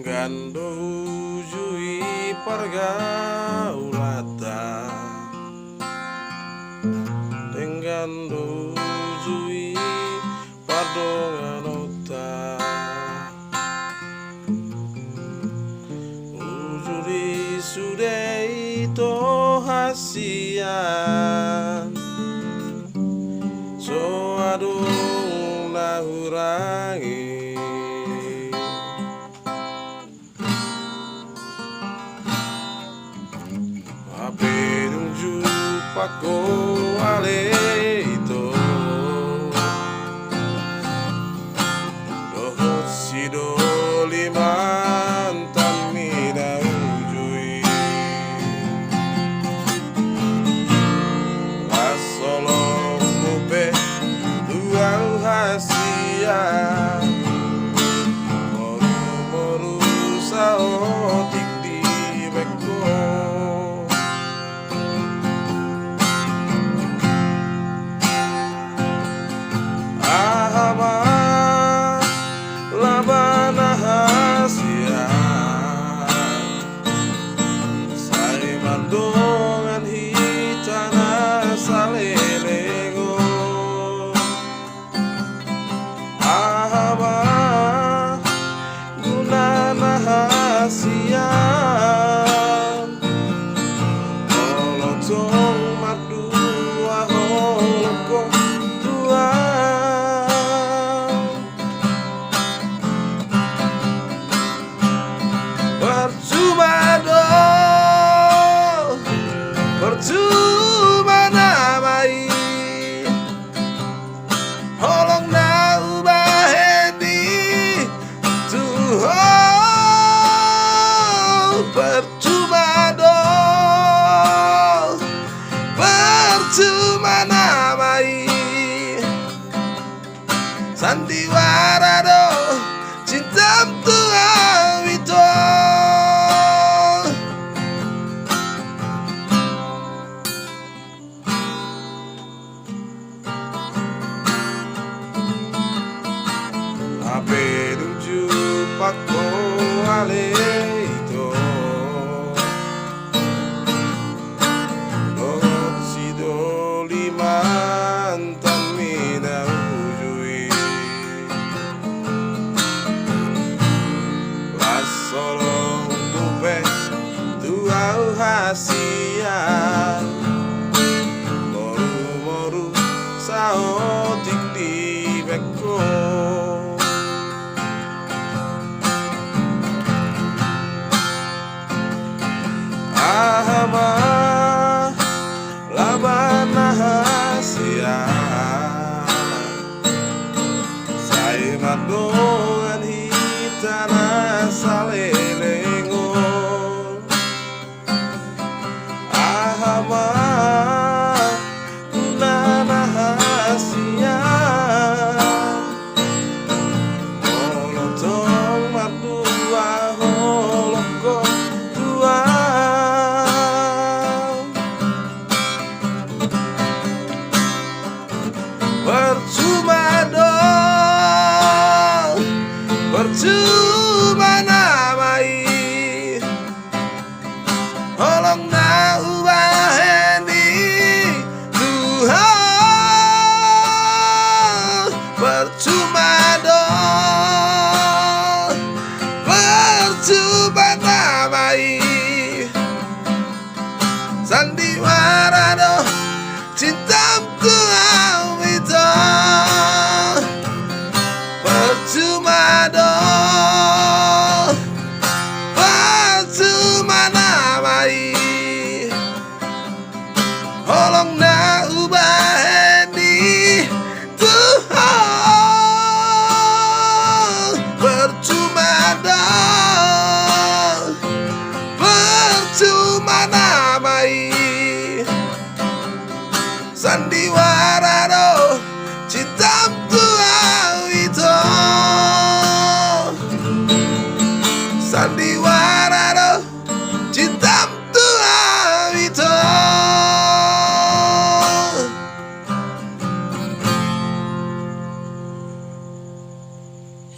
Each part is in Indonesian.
Tenggando jui pergaulata, tenggando jui padonganota, ujuri sudai to hasian, so adung nahurangi. Penunjuk pako aleito dohot sido limantan mina ujui lasolong mupe tuang hasia moru-moru saotik di beko. Labana hasia sai mandongan hitana salelengo ahama gunana hasia olotong madu aholoko percuma namai holong na ubaheni tuh percuma percuma namai sandiwara do cintam tuang itu. Penunjuk pako aleito dohot sido limantan mina ujui lasolong mupe tuau hasian moru-moru saotik di beko. Ahama labana hasia sai mandongan hitana salelengo ahama gunana hasia molotong madu aholoko percuma namai holong na ubaheni Tuhan percuma percuma namai sandiwara do cintam tuang itu percuma percuma namai holong na ubaheni Tuhan percuma percuma namai sandiwara do cintam tuang itu sandiwara do cintam tuang itu.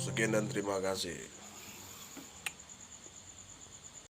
Sekian dan terima kasih.